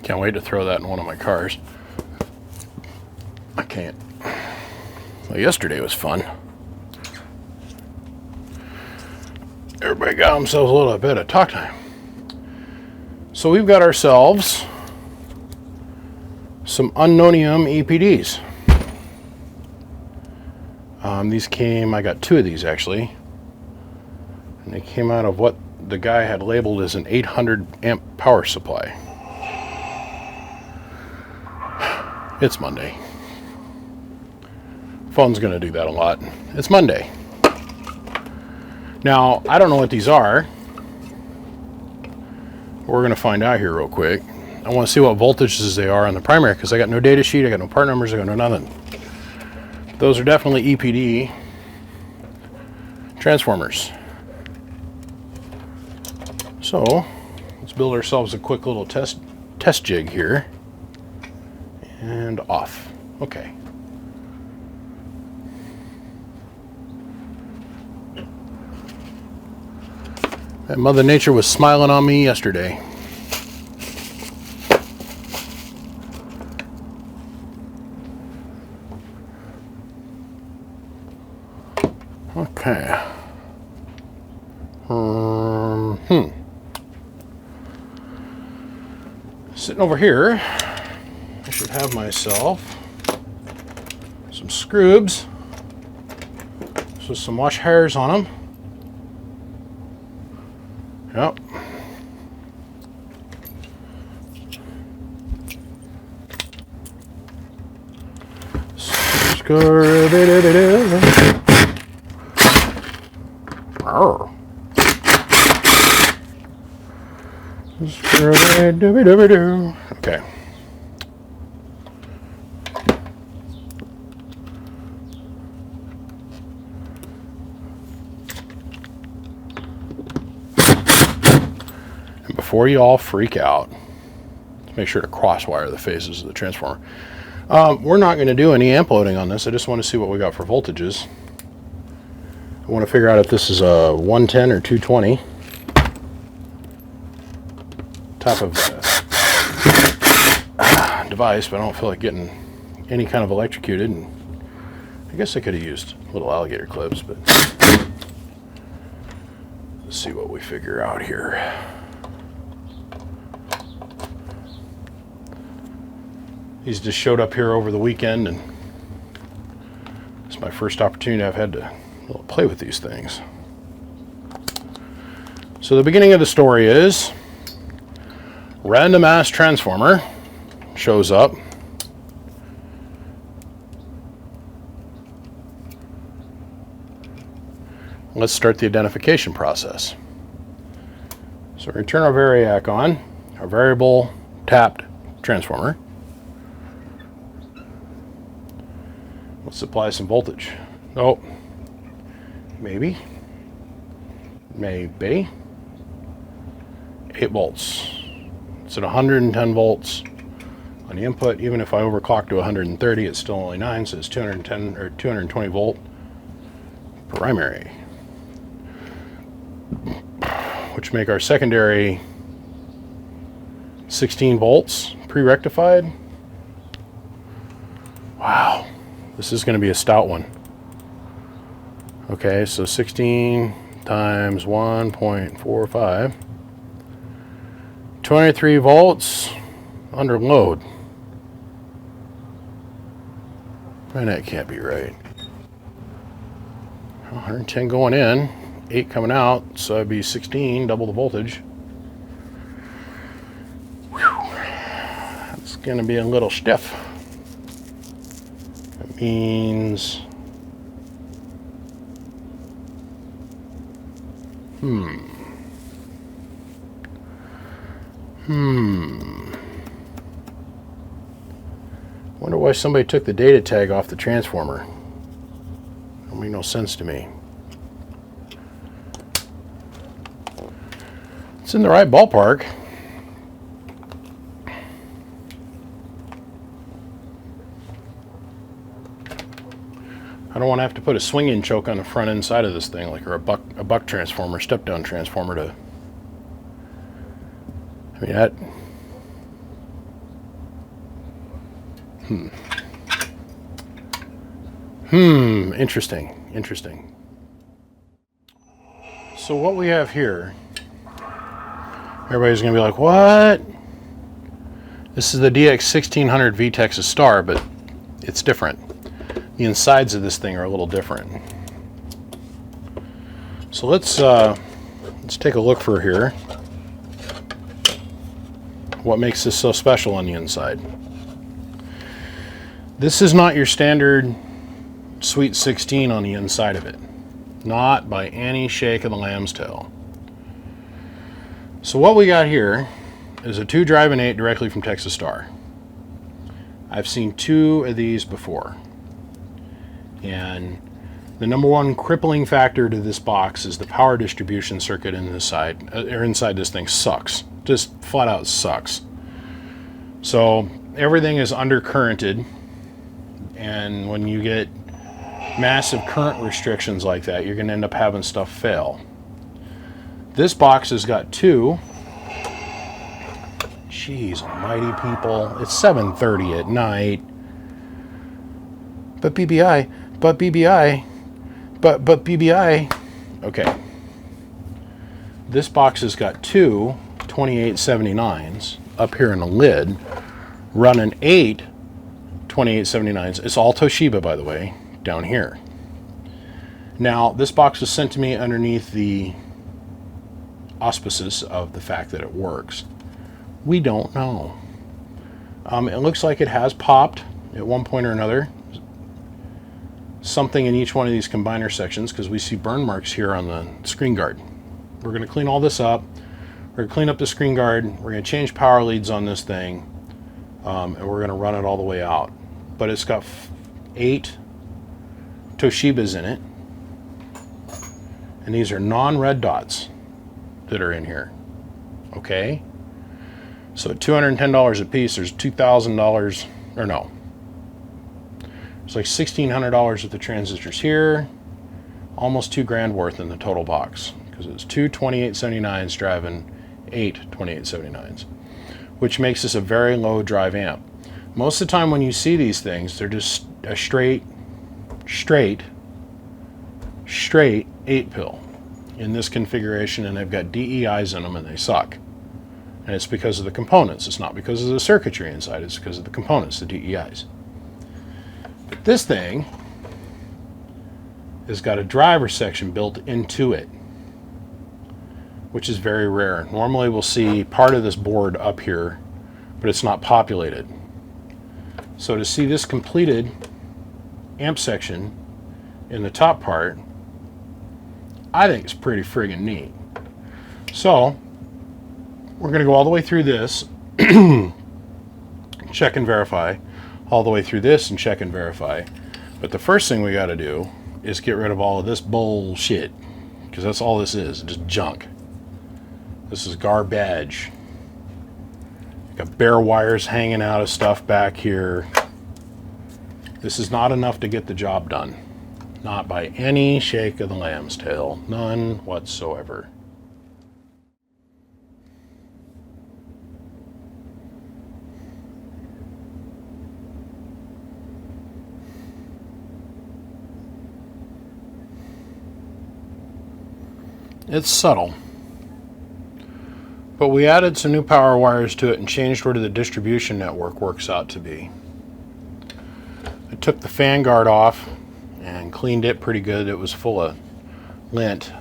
Can't wait to throw that in one of my cars. I can't. Well, yesterday was fun. Everybody got themselves a little bit of talk time. So we've got ourselves some unknownium EPDs. These came, I got 2 of these actually. And they came out of what the guy had labeled as an 800 amp power supply. It's Monday. Phone's gonna do that a lot. It's Monday. Now, I don't know what these are. We're gonna find out here real quick. I wanna see what voltages they are on the primary because I got no data sheet, I got no part numbers, I got no nothing. Those are definitely EPD transformers. So, let's build ourselves a quick little test jig here. And off. Okay. That Mother Nature was smiling on me yesterday. Okay. Sitting over here, I should have myself some screws, so some wash hairs on them. Yep. Okay. And before you all freak out, make sure to crosswire the phases of the transformer. We're not going to do any amp loading on this. I just want to see what we got for voltages. I want to figure out if this is a 110 or 220 type of device, but I don't feel like getting any kind of electrocuted. And I guess I could have used little alligator clips, but let's see what we figure out here. These just showed up here over the weekend, and it's my first opportunity I've had to play with these things. So the beginning of the story is random ass transformer shows up. Let's start the identification process. So we're going to turn our variac on, our variable tapped transformer. Let's apply some voltage. Oh, maybe 8 volts. It's at 110 volts on the input. Even if I overclock to 130, it's still only 9, so it's 210 or 220 volt primary, which make our secondary 16 volts pre-rectified. Wow, this is going to be a stout one. Okay, so 16 times 1.45, 23 volts under load. And that can't be right. 110 going in, 8 coming out, so that'd be 16, double the voltage. Whew. It's gonna be a little stiff. That means wonder why somebody took the data tag off the transformer. Don't make no sense to me. It's in the right ballpark. I don't want to have to put a swing-in choke on the front end side of this thing, like a buck transformer, step-down transformer to. I mean, that Interesting. So what we have here, everybody's gonna be like, what? This is the DX1600 V Texas Star, but it's different. The insides of this thing are a little different. So let's take a look for here. What makes this so special on the inside? This is not your standard Sweet 16 on the inside of it. Not by any shake of the lamb's tail. So what we got here is a 2-drive and 8 directly from Texas Star. I've seen 2 of these before. And the number one crippling factor to this box is the power distribution circuit in this side, or inside this thing sucks. Just flat out sucks. So everything is undercurrented, and when you get massive current restrictions like that, you're going to end up having stuff fail. This box has got 2. Jeez almighty, people. It's 7:30 at night. But BBI. Okay. This box has got 2 2879s up here in the lid, running 8 2879s. It's all Toshiba, by the way, down here. Now, this box was sent to me underneath the auspices of the fact that it works. We don't know. It looks like it has popped at one point or another. Something in each one of these combiner sections, because we see burn marks here on the screen guard. We're going to clean all this up. We're going to clean up the screen guard. We're going to change power leads on this thing, and we're going to run it all the way out. But it's got 8 Toshibas in it, and these are non-red dots that are in here. Okay, so at $210 a piece, there's $2,000, or no, it's like $1,600 with the transistors here, almost $2,000 worth in the total box, because it's 2 2879s driving 8 2879s, which makes this a very low drive amp. Most of the time when you see these things, they're just a straight 8-pill in this configuration, and they've got DEIs in them, and they suck. And it's because of the components. It's not because of the circuitry inside. It's because of the components, the DEIs. But this thing has got a driver section built into it, which is very rare. Normally we'll see part of this board up here, but it's not populated. So to see this completed amp section in the top part, I think it's pretty friggin' neat. So we're going to go all the way through this, check and verify, all the way through this and check and verify. But the first thing we got to do is get rid of all of this bullshit, because that's all this is, just junk. This is garbage. Got bare wires hanging out of stuff back here. This is not enough to get the job done. Not by any shake of the lamb's tail. None whatsoever. It's subtle, but we added some new power wires to it and changed where the distribution network works out to be. I took the fan guard off and cleaned it pretty good. It was full of lint.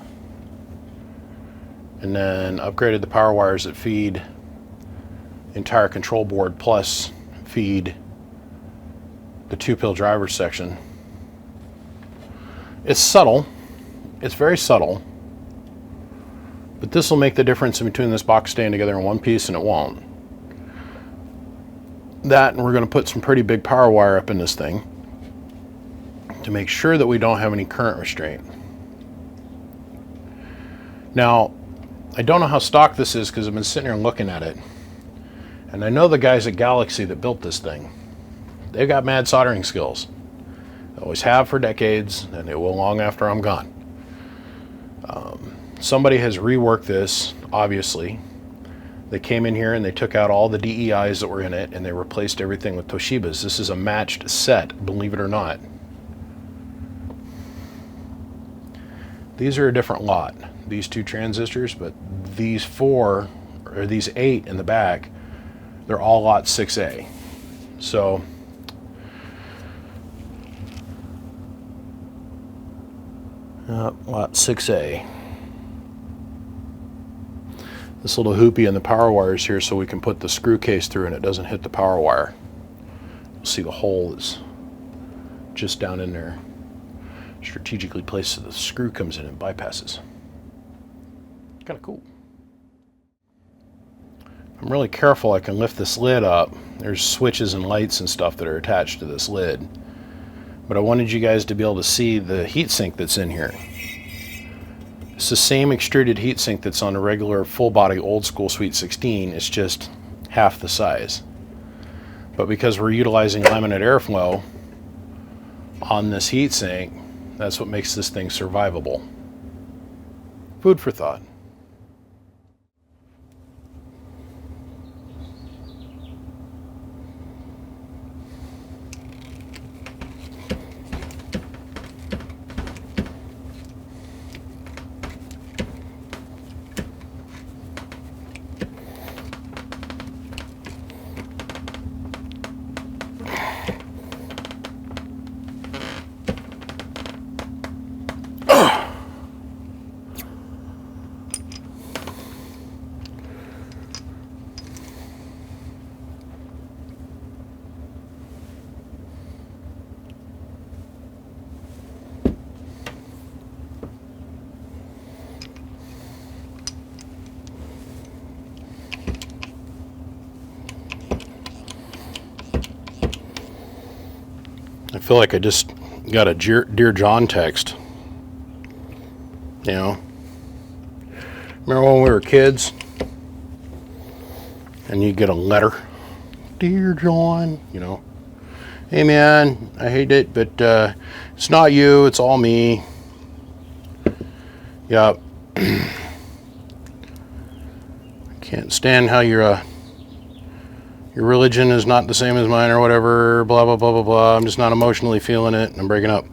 And then upgraded the power wires that feed the entire control board plus feed the 2-pill driver section. It's subtle. It's very subtle. But this will make the difference in between this box staying together in one piece and it won't. That, and we're going to put some pretty big power wire up in this thing to make sure that we don't have any current restraint. Now, I don't know how stock this is because I've been sitting here looking at it. And I know the guys at Galaxy that built this thing. They've got mad soldering skills. They always have for decades, and they will long after I'm gone. Somebody has reworked this, obviously. They came in here and they took out all the DEIs that were in it and they replaced everything with Toshibas. This is a matched set, believe it or not. These are a different lot, these 2 transistors, but these 4, or these 8 in the back, they're all lot 6A. So, lot 6A. This little hoopy in the power wire is here so we can put the screw case through and it doesn't hit the power wire. You'll see the hole is just down in there, strategically placed so the screw comes in and bypasses. Kind of cool. If I'm really careful, I can lift this lid up. There's switches and lights and stuff that are attached to this lid. But I wanted you guys to be able to see the heatsink that's in here. It's the same extruded heatsink that's on a regular full body old school Sweet 16. It's just half the size. But because we're utilizing laminate airflow on this heatsink, that's what makes this thing survivable. Food for thought. I feel like I just got a Dear John text. You know, remember when we were kids and you get a letter? Dear John, you know, hey man, I hate it, but it's not you, it's all me. Yep. Can't stand how your religion is not the same as mine or whatever, blah, blah, blah, blah, blah. I'm just not emotionally feeling it and I'm breaking up.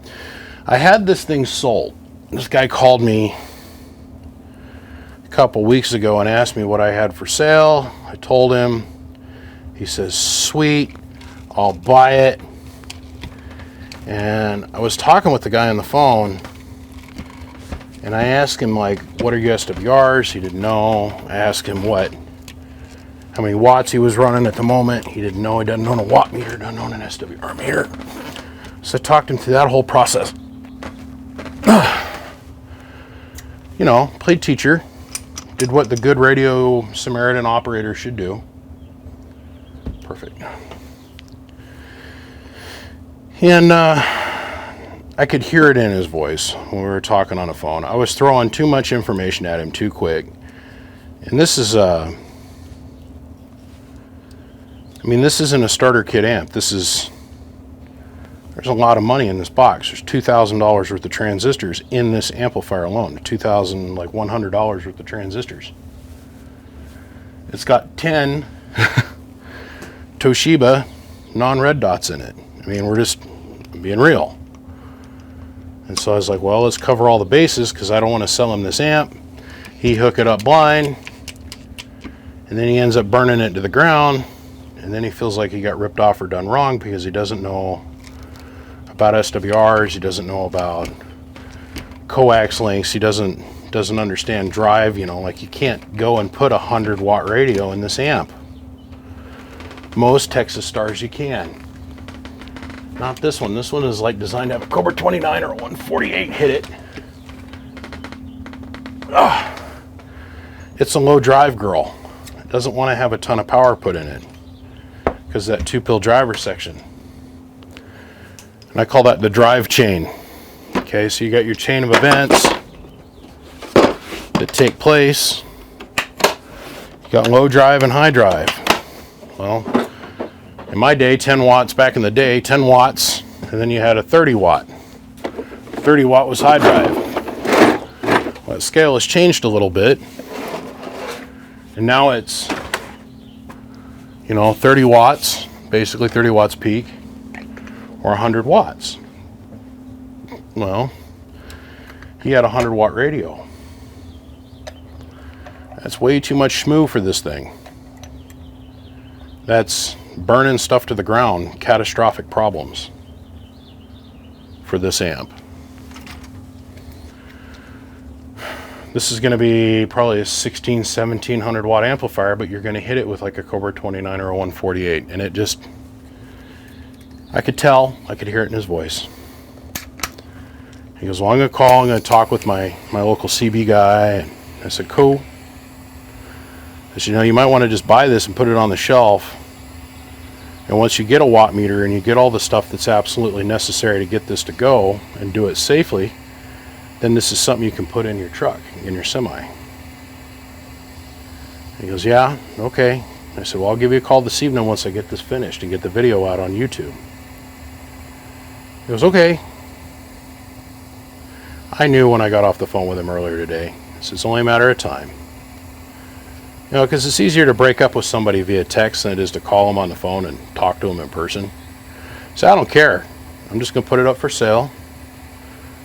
I had this thing sold. This guy called me a couple weeks ago and asked me what I had for sale. I told him. He says, sweet, I'll buy it. And I was talking with the guy on the phone and I asked him, like, what are your SWRs? He didn't know. I asked him how many watts he was running at the moment. He didn't know. He doesn't own a watt meter, doesn't own an SWR meter. So I talked him through that whole process. You know, played teacher, did what the good radio Samaritan operator should do. Perfect. And I could hear it in his voice when we were talking on the phone. I was throwing too much information at him too quick. And this is this isn't a starter kit amp. There's a lot of money in this box. There's $2,000 worth of transistors in this amplifier alone. $100 worth of transistors. It's got 10 Toshiba non-red dots in it. I mean, we're just being real. And so I was like, well, let's cover all the bases because I don't want to sell him this amp. He hook it up blind, and then he ends up burning it to the ground. And then he feels like he got ripped off or done wrong because he doesn't know about SWRs, he doesn't know about coax links, he doesn't understand drive, you know, like you can't go and put a 100-watt radio in this amp. Most Texas Stars you can. Not this one. This one is like designed to have a Cobra 29 or a 148 hit it. It's a low drive girl. It doesn't want to have a ton of power put in it because of that 2-pill driver section. And I call that the drive chain. Okay, so you got your chain of events that take place. You got low drive and high drive. Well, in my day, 10 watts back in the day, 10 watts, and then you had a 30 watt. 30 watt was high drive. Well, the scale has changed a little bit, and now it's You know, 30 watts, basically 30 watts peak, or 100 watts. Well, he had a 100-watt radio. That's way too much schmoo for this thing. That's burning stuff to the ground, catastrophic problems for this amp. This is going to be probably a 1700 watt amplifier, but you're going to hit it with like a Cobra 29 or a 148, and it just, I could tell, I could hear it in his voice. He goes, well, I'm going to call, I'm going to talk with my local CB guy. And I said, cool. I said, you know, you might want to just buy this and put it on the shelf. And once you get a watt meter and you get all the stuff that's absolutely necessary to get this to go and do it safely, then this is something you can put in your truck, in your semi. He goes, yeah, okay. I said, well, I'll give you a call this evening once I get this finished and get the video out on YouTube. He goes, okay. I knew when I got off the phone with him earlier today. It's only a matter of time. You know, because it's easier to break up with somebody via text than it is to call them on the phone and talk to them in person. So I don't care. I'm just going to put it up for sale.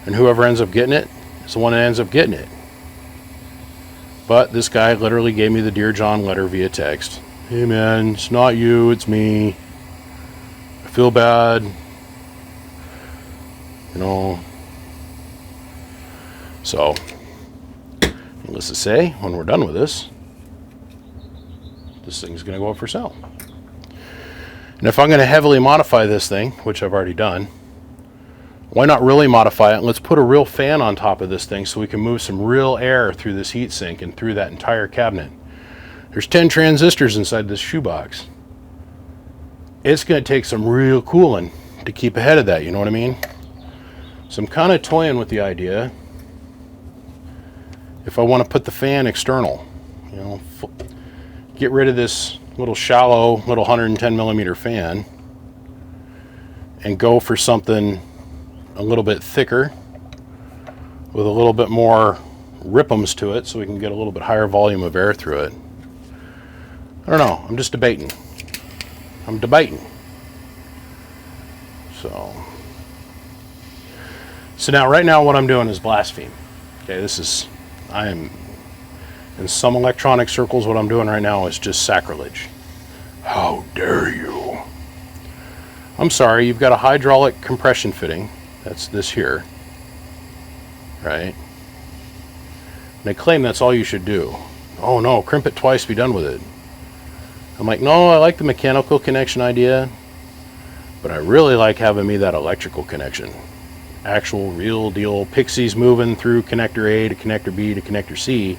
And whoever ends up getting it is the one that ends up getting it. But this guy literally gave me the Dear John letter via text. Hey man, it's not you, it's me. I feel bad. You know. So, needless to say, when we're done with this thing's going to go up for sale. And if I'm going to heavily modify this thing, which I've already done, why not really modify it? And let's put a real fan on top of this thing so we can move some real air through this heatsink and through that entire cabinet. There's 10 transistors inside this shoebox. It's going to take some real cooling to keep ahead of that, you know what I mean? So I'm kind of toying with the idea if I want to put the fan external, you know, get rid of this little shallow, little 110 millimeter fan and go for something a little bit thicker with a little bit more ripums to it so we can get a little bit higher volume of air through it. I don't know, I'm just debating. I'm debating. So now right now what I'm doing is blaspheme. Okay, I am in some electronic circles, what I'm doing right now is just sacrilege. How dare you? I'm sorry, you've got a hydraulic compression fitting. That's this here. Right? And they claim that's all you should do. Oh no, crimp it twice, be done with it. I'm like, no, I like the mechanical connection idea, but I really like having me that electrical connection. Actual, real deal pixies moving through connector A to connector B to connector C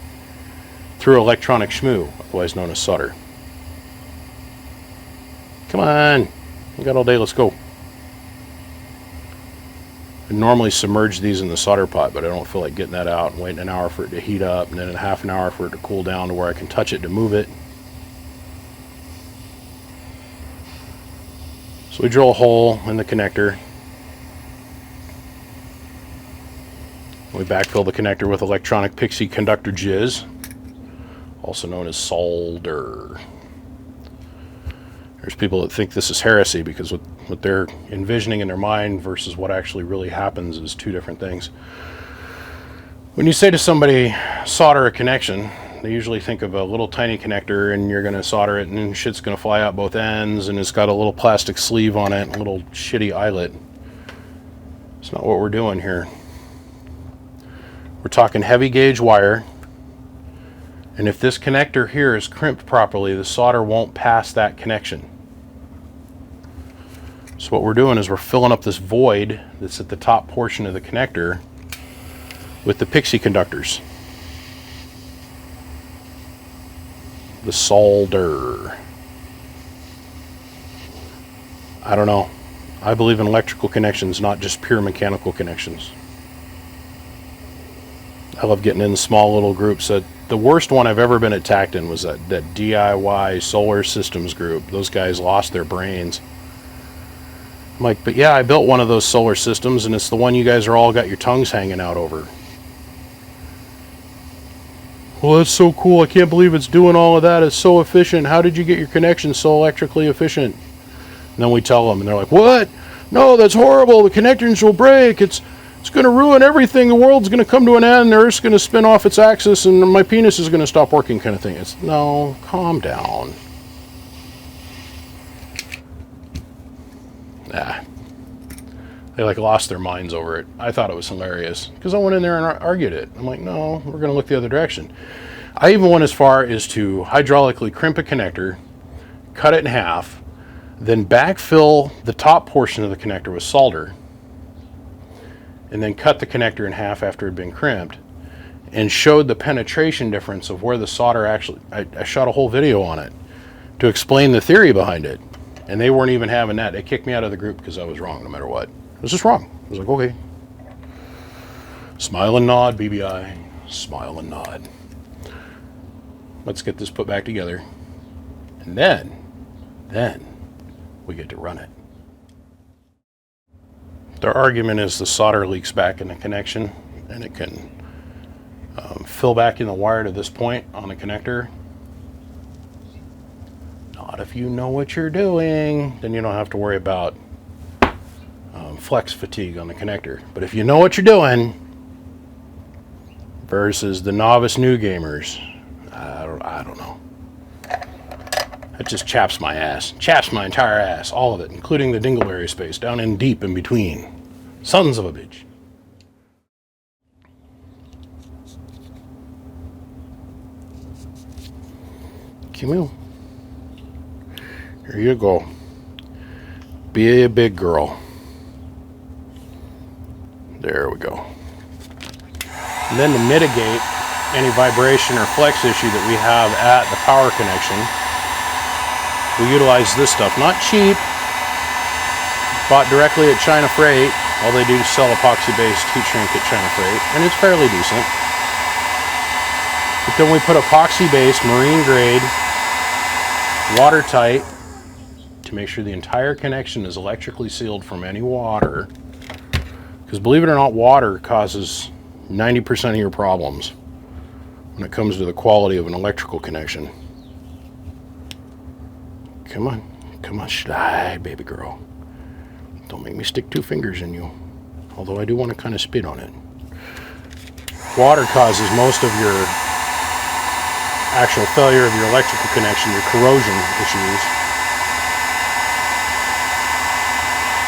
through electronic schmoo, otherwise known as solder. Come on, we got all day, let's go. I normally submerge these in the solder pot, but I don't feel like getting that out and waiting an hour for it to heat up and then a half an hour for it to cool down to where I can touch it to move it. So we drill a hole in the connector. We backfill the connector with electronic pixie conductor jizz, also known as solder. There's people that think this is heresy because what they're envisioning in their mind versus what actually really happens is two different things. When you say to somebody, solder a connection, they usually think of a little tiny connector and you're going to solder it and shit's going to fly out both ends and it's got a little plastic sleeve on it, a little shitty eyelet. It's not what we're doing here. We're talking heavy gauge wire, and if this connector here is crimped properly, the solder won't pass that connection. So what we're doing is we're filling up this void that's at the top portion of the connector with the pixie conductors. The solder. I don't know. I believe in electrical connections, not just pure mechanical connections. I love getting in small little groups. The worst one I've ever been attacked in was that DIY solar systems group. Those guys lost their brains. I'm like, but yeah, I built one of those solar systems and it's the one you guys are all got your tongues hanging out over. Well, that's so cool. I can't believe it's doing all of that. It's so efficient. How did you get your connection so electrically efficient? And then we tell them, and they're like, what? No, that's horrible. The connectors will break. It's going to ruin everything. The world's going to come to an end. The Earth's going to spin off its axis, and my penis is going to stop working, kind of thing. It's, no, calm down. Nah. They like lost their minds over it. I thought it was hilarious because I went in there and argued it. I'm like, no, we're going to look the other direction. I even went as far as to hydraulically crimp a connector, cut it in half, then backfill the top portion of the connector with solder, and then cut the connector in half after it had been crimped, and showed the penetration difference of where the solder actually, I shot a whole video on it to explain the theory behind it. And they weren't even having that. They kicked me out of the group because I was wrong no matter what. It was just wrong. I was like, okay. Smile and nod, BBI. Smile and nod. Let's get this put back together. And then we get to run it. Their argument is the solder leaks back in the connection, and it can fill back in the wire to this point on the connector. Not if you know what you're doing. Then you don't have to worry about flex fatigue on the connector. But if you know what you're doing, versus the novice new gamers, I don't know. It just chaps my ass. Chaps my entire ass. All of it, including the dingleberry space down in deep in between. Sons of a bitch. Come on. Here you go. Be a big girl. There we go. And then to mitigate any vibration or flex issue that we have at the power connection, we utilize this stuff. Not cheap. Bought directly at China Freight. All they do is sell epoxy-based heat shrink at China Freight, and it's fairly decent. But then we put epoxy-based, marine grade, watertight, to make sure the entire connection is electrically sealed from any water. Because believe it or not, water causes 90% of your problems when it comes to the quality of an electrical connection. Come on, slide, baby girl. Don't make me stick 2 fingers in you. Although I do want to kind of spit on it. Water causes most of your actual failure of your electrical connection, your corrosion issues.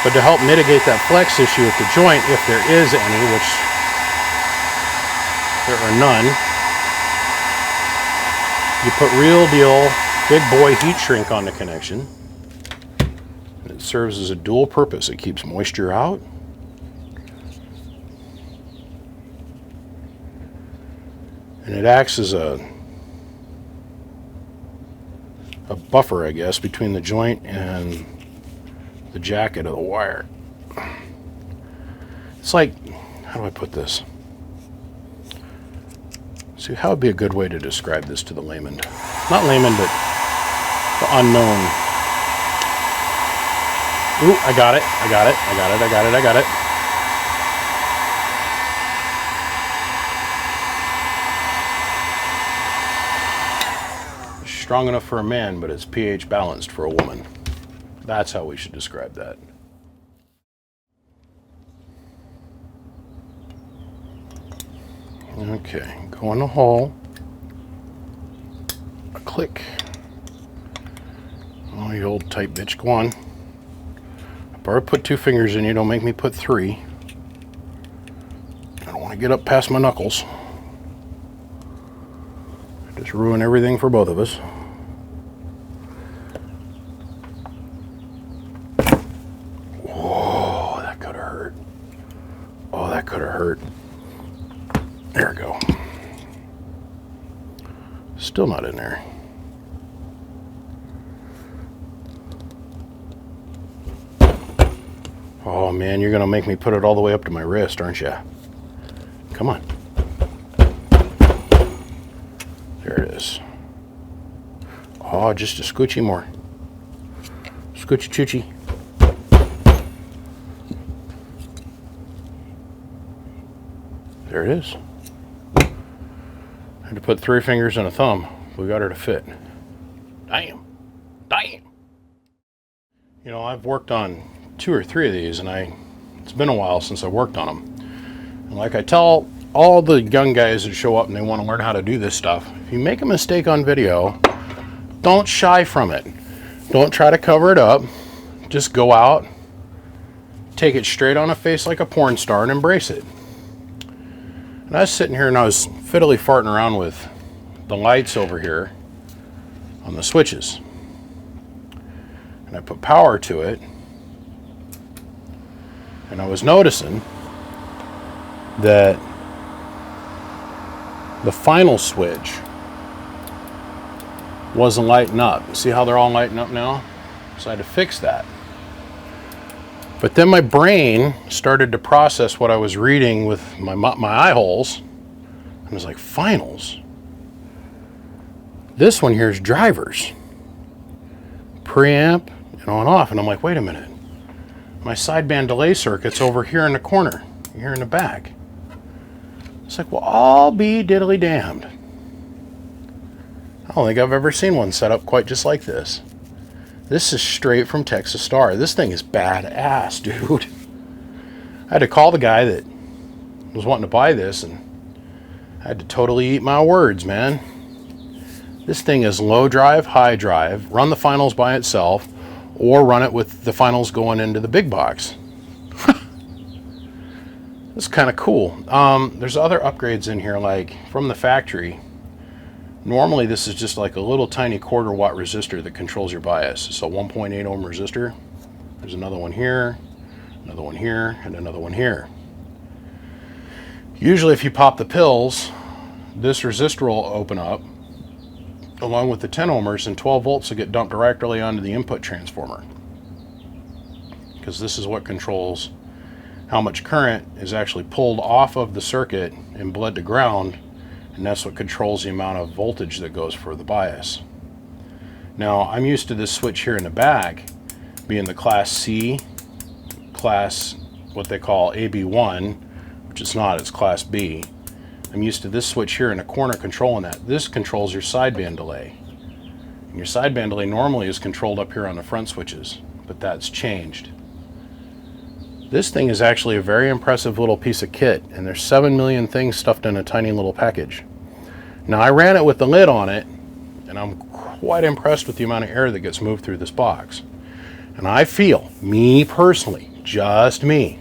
But to help mitigate that flex issue at the joint, if there is any, which there are none, you put real deal big boy heat shrink on the connection. It serves as a dual purpose. It keeps moisture out. And it acts as a buffer, I guess, between the joint and the jacket of the wire. It's like, how do I put this? See, how would be a good way to describe this to the layman? Not layman, but the unknown. Ooh, I got it. Strong enough for a man, but it's pH balanced for a woman. That's how we should describe that. Okay, go in the hole. A click. Oh, you old tight bitch, go on. I've already put 2 fingers in you, don't make me put 3. I don't want to get up past my knuckles. Just ruin everything for both of us. Could have hurt. There we go. Still not in there. Oh man, you're gonna make me put it all the way up to my wrist, aren't you? Come on. There it is. Oh, just a scoochie more. Scoochie choochie. There it is. had to put 3 fingers and a thumb. We got her to fit. Damn. Damn. You know, I've worked on 2 or 3 of these, and it's been a while since I worked on them. And like I tell all the young guys that show up and they want to learn how to do this stuff, if you make a mistake on video, don't shy from it. Don't try to cover it up. Just go out, take it straight on a face like a porn star and embrace it. And I was sitting here and I was fiddly farting around with the lights over here on the switches. And I put power to it. And I was noticing that the final switch wasn't lighting up. See how they're all lighting up now? So I had to fix that. But then my brain started to process what I was reading with my eye holes. And I was like, finals? This one here is drivers. Preamp and on off. And I'm like, wait a minute. My sideband delay circuit's over here in the corner, here in the back. It's like, well, I'll be diddly damned. I don't think I've ever seen one set up quite just like this. This is straight from Texas Star. This thing is badass, dude. I had to call the guy that was wanting to buy this, and I had to totally eat my words, man. This thing is low drive, high drive. Run the finals by itself, or run it with the finals going into the big box. That's kind of cool. There's other upgrades in here, like from the factory. Normally this is just like a little tiny 1/4 watt resistor that controls your bias. It's a 1.8 ohm resistor. There's another one here, another one here, and another one here. Usually if you pop the pills, this resistor will open up along with the 10 ohmers, and 12 volts will get dumped directly onto the input transformer, because this is what controls how much current is actually pulled off of the circuit and bled to ground, and that's what controls the amount of voltage that goes for the bias. Now, I'm used to this switch here in the back being the class C, class what they call AB1, which it's not, it's class B. I'm used to this switch here in the corner controlling that. This controls your sideband delay. And your sideband delay normally is controlled up here on the front switches, but that's changed. This thing is actually a very impressive little piece of kit, and there's 7 million things stuffed in a tiny little package. Now, I ran it with the lid on it, and I'm quite impressed with the amount of air that gets moved through this box. And I feel, me personally, just me,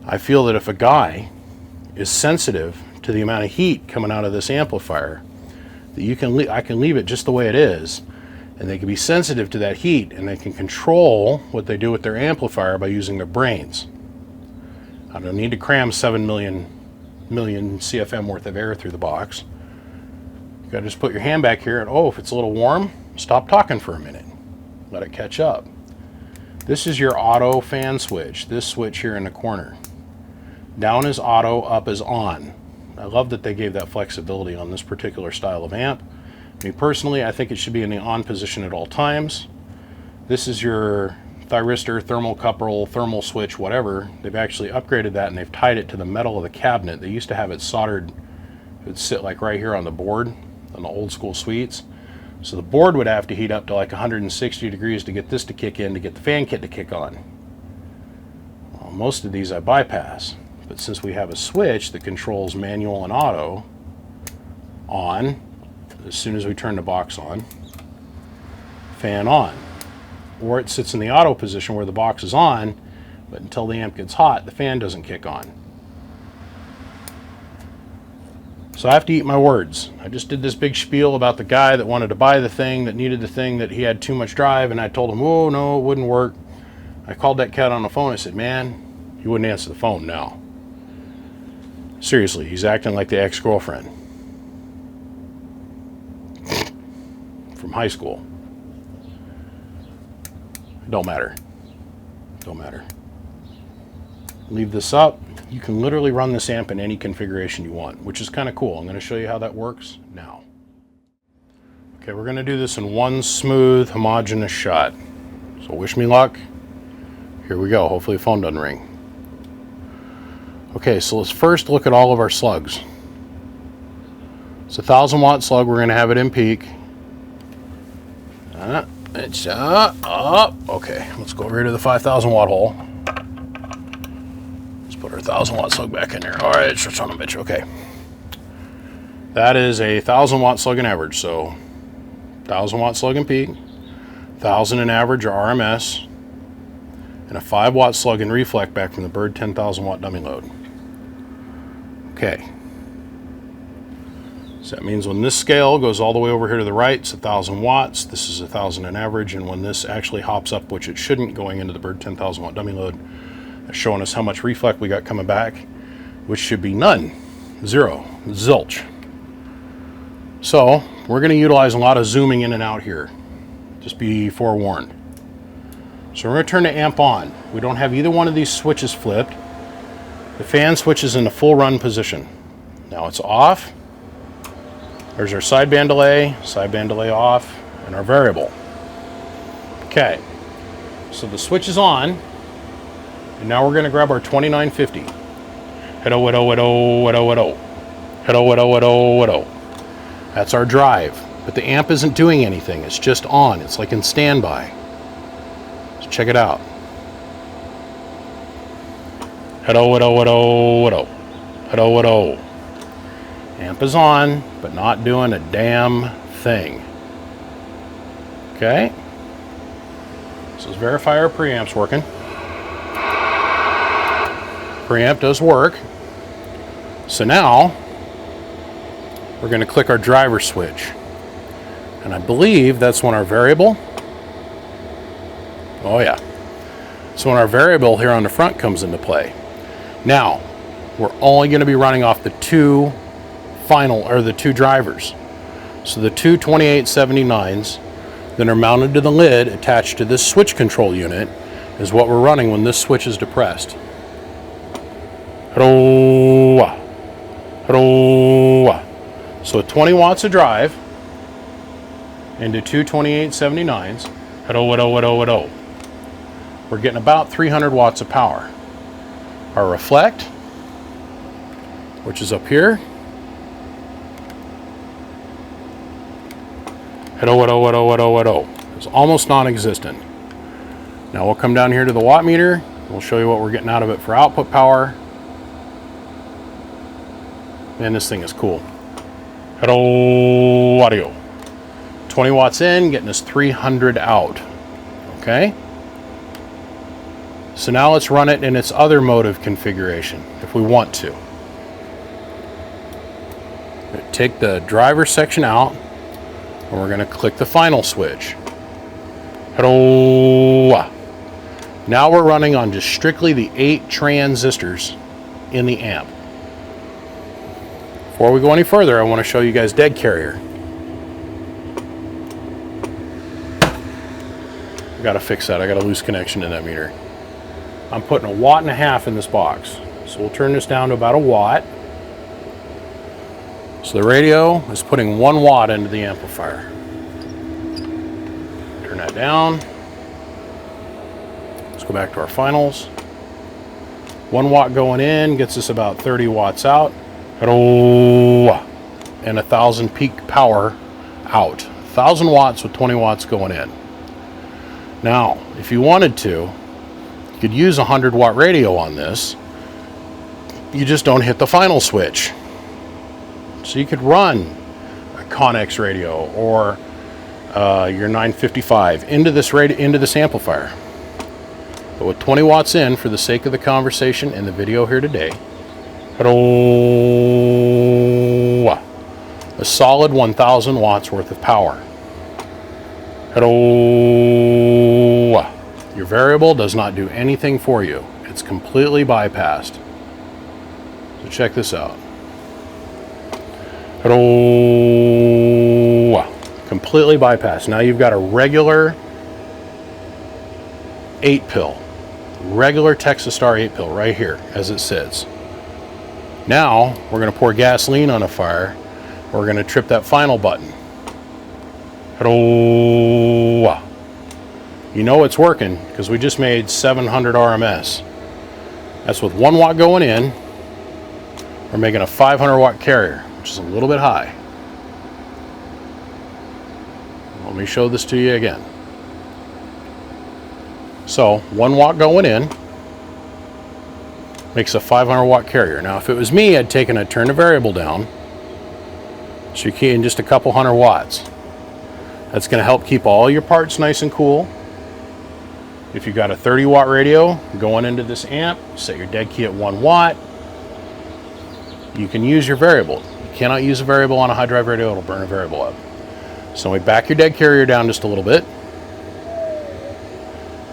I feel that if a guy is sensitive to the amount of heat coming out of this amplifier, that I can leave it just the way it is, and they can be sensitive to that heat, and they can control what they do with their amplifier by using their brains. I don't need to cram 7 million CFM worth of air through the box. You gotta just put your hand back here and, oh, if it's a little warm, stop talking for a minute. Let it catch up. This is your auto fan switch, this switch here in the corner. Down is auto, up is on. I love that they gave that flexibility on this particular style of amp. Me personally, I think it should be in the on position at all times. This is your thyristor, thermocouple, thermal switch, whatever. They've actually upgraded that, and they've tied it to the metal of the cabinet. They used to have it soldered. It would sit like right here on the board on the old school suites. So the board would have to heat up to like 160 degrees to get this to kick in, to get the fan kit to kick on. Well, most of these I bypass. But since we have a switch that controls manual and auto, on, as soon as we turn the box on, fan on. Or it sits in the auto position where the box is on, but until the amp gets hot, the fan doesn't kick on. So I have to eat my words. I just did this big spiel about the guy that wanted to buy the thing, that needed the thing, that he had too much drive, and I told him, oh, no, it wouldn't work. I called that cat on the phone. I said, man, he wouldn't answer the phone now. Seriously, he's acting like the ex-girlfriend from high school. Don't matter. Don't matter. Leave this up. You can literally run this amp in any configuration you want, which is kind of cool. I'm going to show you how that works now. Okay, we're going to do this in one smooth, homogeneous shot. So wish me luck. Here we go. Hopefully the phone doesn't ring. Okay, so let's first look at all of our slugs. It's a 1,000 watt slug. We're going to have it in peak. It's up. Okay, let's go over here to the 5,000 watt hole. Let's put our 1,000 watt slug back in there. All right, it's on a bitch. Okay. That is a 1,000 watt slug in average. So 1,000 watt slug in peak, 1,000 in average or RMS, and a 5 watt slug in reflect back from the Bird 10,000 watt dummy load. Okay. So that means when this scale goes all the way over here to the right, it's 1,000 watts. This is 1,000 in average. And when this actually hops up, which it shouldn't, going into the Bird 10,000 watt dummy load, that's showing us how much reflect we got coming back, which should be none, 0, zilch. So we're going to utilize a lot of zooming in and out here. Just be forewarned. So we're going to turn the amp on. We don't have either one of these switches flipped. The fan switch is in the full run position. Now it's off. There's our sideband delay off, and our variable. Okay, so the switch is on, and now we're going to grab our 2950. Hello, hello, hello, hello, hello. Hello, hello, hello, hello. That's our drive, but the amp isn't doing anything. It's just on. It's like in standby. So check it out. Hello, hello, hello, hello. Hello, hello. Amp is on, but not doing a damn thing. Okay. So let's verify our preamp's working. Preamp does work. So now we're going to click our driver switch. And I believe that's when our variable, oh yeah, so when our variable here on the front comes into play. Now, we're only going to be running off the two drivers. So the two 2879s that are mounted to the lid attached to this switch control unit is what we're running when this switch is depressed. So 20 watts of drive into two 2879s. We're getting about 300 watts of power. Our reflect, which is up here, is almost non-existent. Now we'll come down here to the watt meter. We'll show you what we're getting out of it for output power. Man, this thing is cool. Hello, audio. 20 watts in, getting us 300 out. Okay? So now let's run it in its other mode of configuration, if we want to. Take the driver section out, and we're going to click the final switch. Hello. Now we're running on just strictly the 8 transistors in the amp. Before we go any further, I want to show you guys dead carrier. I got to fix that. I got a loose connection in that meter. I'm putting 1.5 watts in this box. So we'll turn this down to about 1 watt. So the radio is putting 1 watt into the amplifier. Turn that down. Let's go back to our finals. 1 watt going in gets us about 30 watts out. And 1,000 peak power out. 1,000 watts with 20 watts going in. Now, if you wanted to, you could use a 100 watt radio on this. You just don't hit the final switch. So you could run a Connex radio or your 955 into this amplifier. But with 20 watts in, for the sake of the conversation and the video here today, a solid 1,000 watts worth of power. Your variable does not do anything for you. It's completely bypassed. So check this out. Completely bypassed. Now you've got a regular 8-pill. Regular Texas Star 8-pill right here as it sits. Now we're going to pour gasoline on a fire. We're going to trip that final button. You know it's working because we just made 700 RMS. That's with 1 watt going in. We're making a 500 watt carrier, which is a little bit high. Let me show this to you again. So 1 watt going in makes a 500 watt carrier. Now if it was me, I'd turn the variable down so you key in just a couple 100 watts. That's going to help keep all your parts nice and cool. If you've got a 30 watt radio going into this amp, set your dead key at 1 watt. You can use your variable. You cannot use a variable on a high drive radio, it'll burn a variable up. So we back your dead carrier down just a little bit.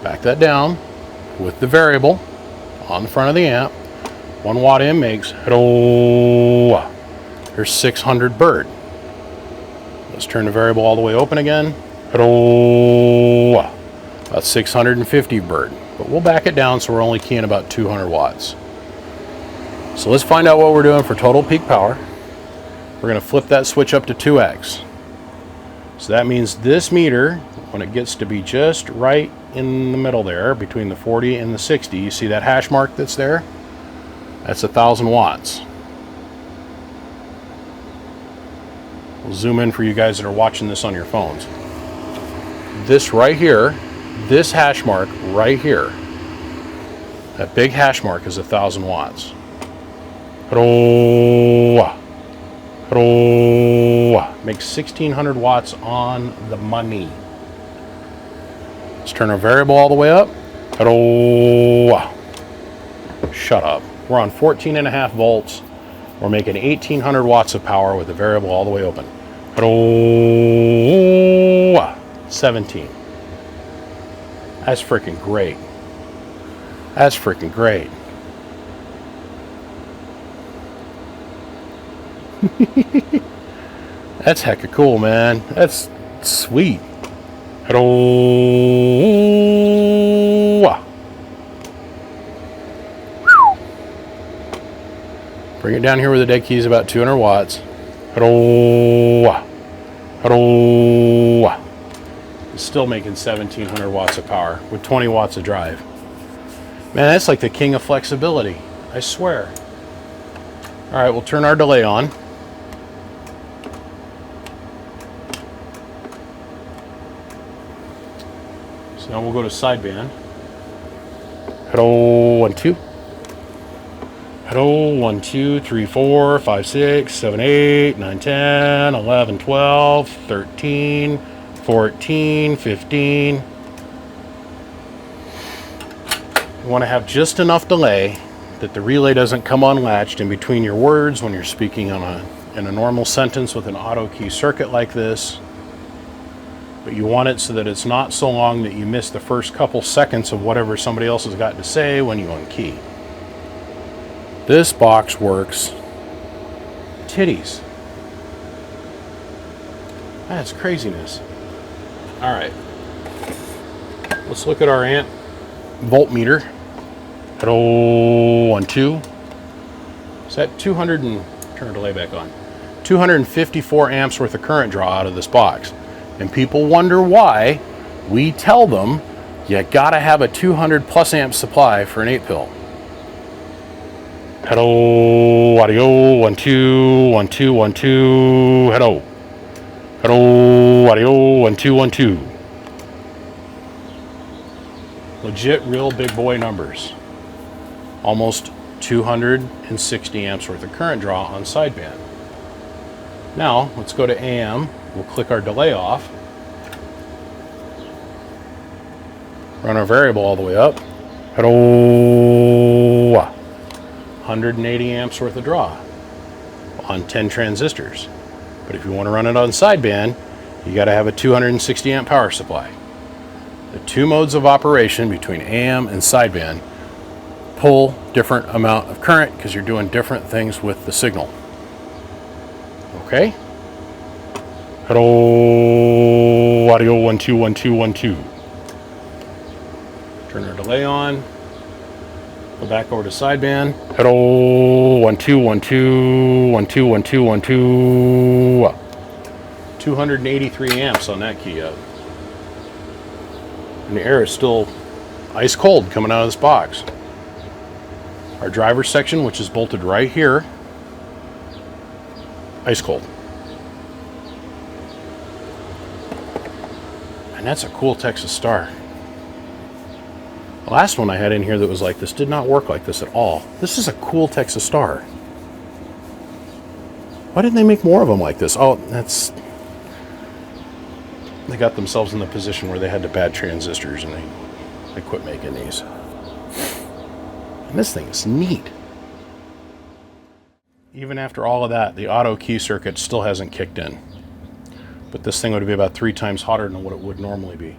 Back that down with the variable on the front of the amp. 1 watt in makes, hello, there's 600 bird. Let's turn the variable all the way open again. Hello, about 650 bird. But we'll back it down so we're only keying about 200 watts. So let's find out what we're doing for total peak power. We're going to flip that switch up to 2x. So that means this meter, when it gets to be just right in the middle there, between the 40 and the 60, you see that hash mark that's there? That's 1,000 watts. We'll zoom in for you guys that are watching this on your phones. This right here, this hash mark right here, that big hash mark is 1,000 watts. Makes 1,600 watts on the money. Let's turn our variable all the way up. Shut up. We're on 14.5 volts. We're making 1,800 watts of power with the variable all the way open. 17. That's freaking great. That's freaking great. That's hecka cool, man. That's sweet. Bring it down here where the dead key is about 200 watts. It's still making 1,700 watts of power with 20 watts of drive. Man, that's like the king of flexibility. I swear. All right, we'll turn our delay on. So now we'll go to sideband. Hello, 1, 2. Hello, 1, 2, 3, 4, 5, 6, 7, 8, 9, 10, 11, 12, 13, 14, 15. You want to have just enough delay that the relay doesn't come unlatched in between your words when you're speaking in a normal sentence with an auto key circuit like this. But you want it so that it's not so long that you miss the first couple seconds of whatever somebody else has got to say when you unkey. This box works titties. That's craziness. All right, let's look at our amp voltmeter. Hello, 1, 2. Is that 200 and turn the delay back on? 254 amps worth of current draw out of this box. And people wonder why we tell them you gotta have a 200 plus amp supply for an 8-pill. Hello, audio, 1, 2, 1, 2, 1, 2, hello. Hello, audio, 1, 2, 1, 2. Legit, real big boy numbers. Almost 260 amps worth of current draw on sideband. Now, let's go to AM. We'll click our delay off. Run our variable all the way up. Hello. 180 amps worth of draw on 10 transistors. But if you want to run it on sideband, you got to have a 260 amp power supply. The two modes of operation between AM and sideband pull different amount of current because you're doing different things with the signal. Okay? Hello, audio, 1, 2, 1, 2, 1, 2. Turn our delay on. Go back over to sideband. Hello, 1, 2, 1, 2, 1, 2, 1, 2, 1, 2. 283 amps on that key up. And the air is still ice cold coming out of this box. Our driver section, which is bolted right here, ice cold. And that's a cool Texas Star. The last one I had in here that was like this did not work like this at all. This is a cool Texas Star. Why didn't they make more of them like this? Oh, they got themselves in the position where they had the bad transistors and they quit making these. And this thing is neat. Even after all of that, the auto key circuit still hasn't kicked in. But this thing would be about 3 times hotter than what it would normally be.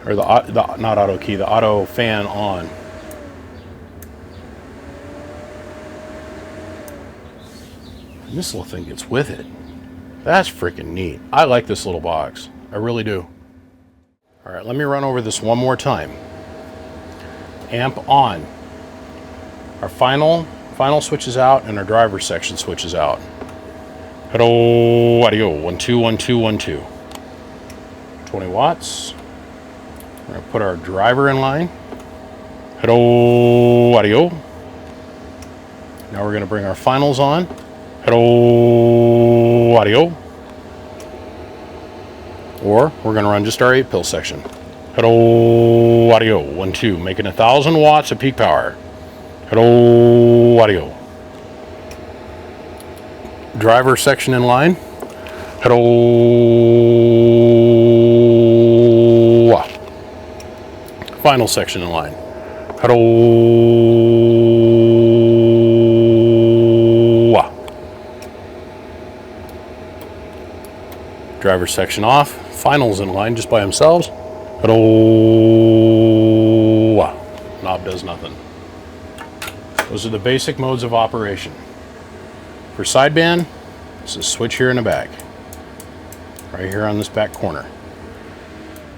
Or not auto key, the auto fan on. And this little thing gets with it. That's freaking neat. I like this little box. I really do. All right, let me run over this one more time. Amp on. Our final switch is out and our driver section switch is out. Hello, audio, 1, 2, 1, 2, 1, 2. 20 watts. We're gonna put our driver in line. Hello, audio. Now we're gonna bring our finals on. Hello, audio. Or we're gonna run just our 8-pill section. Hello, audio, 1, 2, making 1,000 watts of peak power. Hello, audio. Driver section in line. Hello. Final section in line. Hello. Driver section off. Finals in line just by themselves. Hello. Knob does nothing. Those are the basic modes of operation. For sideband, it's a switch here in the back. Right here on this back corner.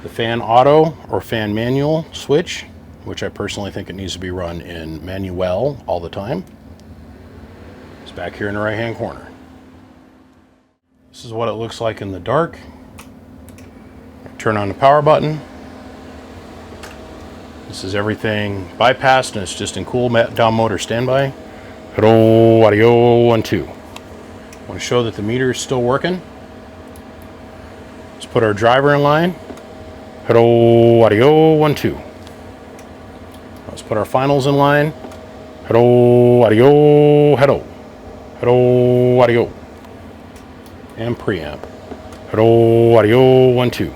The fan auto or fan manual switch, which I personally think it needs to be run in manual all the time, is back here in the right hand corner. This is what it looks like in the dark. Turn on the power button. This is everything bypassed and it's just in cool down motor standby. Hello, audio, 1, 2. I want to show that the meter is still working. Let's put our driver in line. Hello, audio, 1, 2. Let's put our finals in line. Hello, audio, hello. Hello, audio. And preamp. Hello, audio, 1, 2.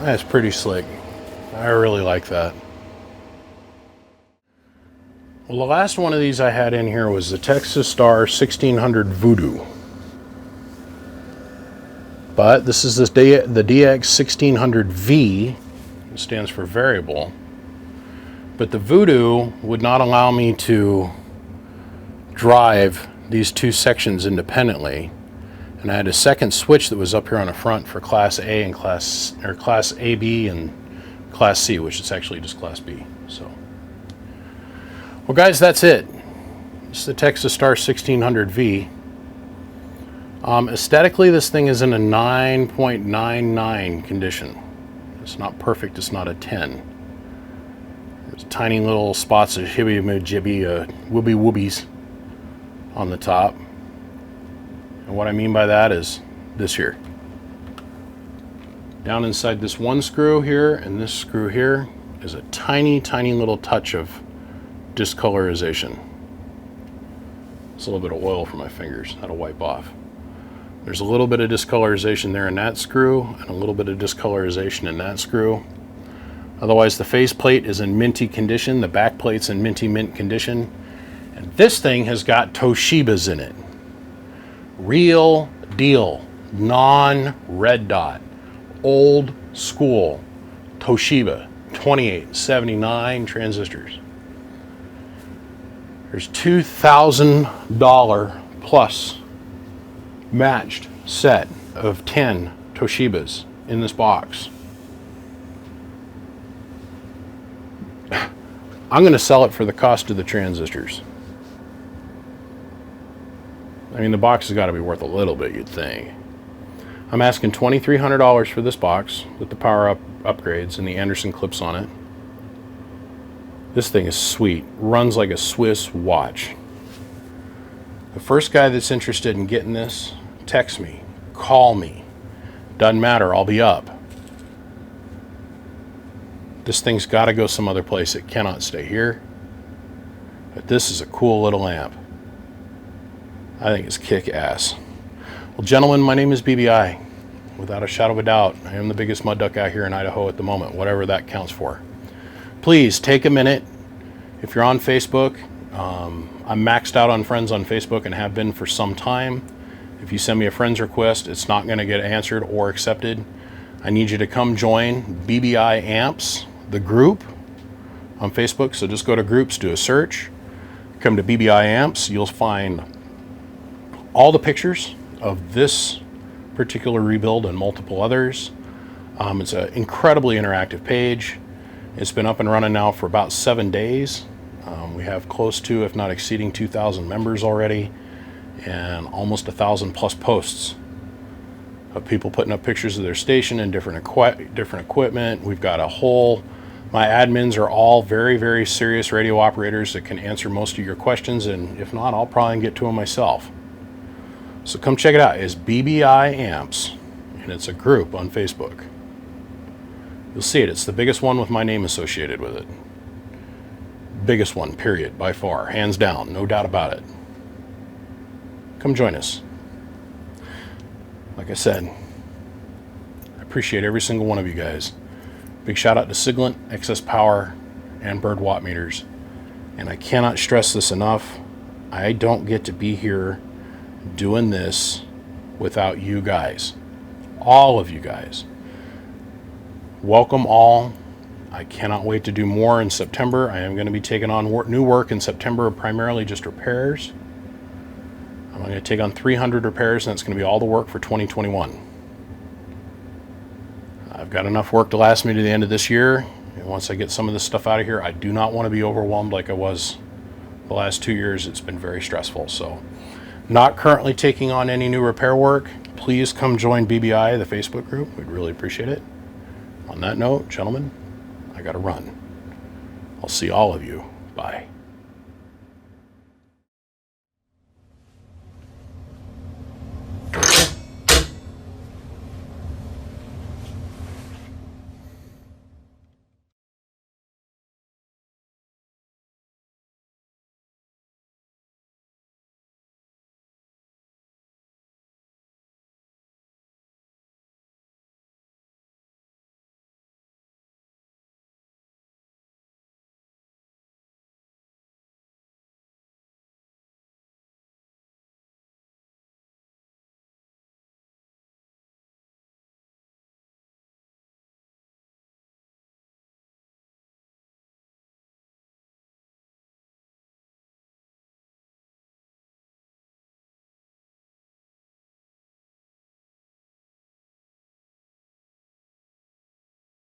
That's pretty slick. I really like that. Well, the last one of these I had in here was the Texas Star 1600 Voodoo. But this is the DX 1600V. It stands for variable. But the Voodoo would not allow me to drive these 2 sections independently. And I had a second switch that was up here on the front for Class A and Class AB and Class C, which is actually just Class B. So, well, guys, that's it. It's the Texas Star 1600V. Aesthetically, this thing is in a 9.99 condition. It's not perfect. It's not a 10. There's tiny little spots of woobies on the top. And what I mean by that is this here. Down inside this one screw here and this screw here is a tiny, tiny little touch of discolorization. It's a little bit of oil for my fingers, that'll wipe off. There's a little bit of discolorization there in that screw and a little bit of discolorization in that screw. Otherwise, the face plate is in minty condition, the back plate's in minty mint condition, and this thing has got Toshibas in it. Real deal, non-red dot, old school Toshiba 2879 transistors. There's $2,000 plus matched set of 10 Toshibas in this box. I'm going to sell it for the cost of the transistors. I mean, the box has got to be worth a little bit, you'd think. I'm asking $2,300 for this box with the power upgrades and the Anderson clips on it. This thing is sweet. Runs like a Swiss watch. The first guy that's interested in getting this, text me, call me. Doesn't matter, I'll be up. This thing's got to go some other place. It cannot stay here. But this is a cool little amp. I think it's kick-ass. Well, gentlemen, my name is BBI. Without a shadow of a doubt, I am the biggest mud duck out here in Idaho at the moment, whatever that counts for. Please take a minute. If you're on Facebook, I'm maxed out on friends on Facebook and have been for some time. If you send me a friend's request, it's not going to get answered or accepted. I need you to come join BBI Amps, the group on Facebook. So just go to groups, do a search, come to BBI Amps. You'll find all the pictures of this particular rebuild and multiple others. It's an incredibly interactive page. It's been up and running now for about 7 days. We have close to, if not exceeding 2,000 members already, and almost 1,000 plus posts of people putting up pictures of their station and different equipment. We've got a whole, my admins are all very, very serious radio operators that can answer most of your questions, and if not, I'll probably get to them myself. So come check it out. It's BBI Amps, and it's a group on Facebook. You'll see it. It's the biggest one with my name associated with it. Biggest one, period, by far, hands down, no doubt about it. Come join us. Like I said, I appreciate every single one of you guys. Big shout out to Siglent, Excess Power, and Bird Watt Meters. And I cannot stress this enough. I don't get to be here doing this without you guys. All of you guys. Welcome all. I cannot wait to do more in September. I am going to be taking on new work in September, primarily just repairs. I'm going to take on 300 repairs, and that's going to be all the work for 2021. I've got enough work to last me to the end of this year, and once I get some of this stuff out of here, I do not want to be overwhelmed like I was the last 2 years. It's been very stressful. So, not currently taking on any new repair work. Please come join BBI, the Facebook group. We'd really appreciate it. On that note, gentlemen, I got to run. I'll see all of you. Bye.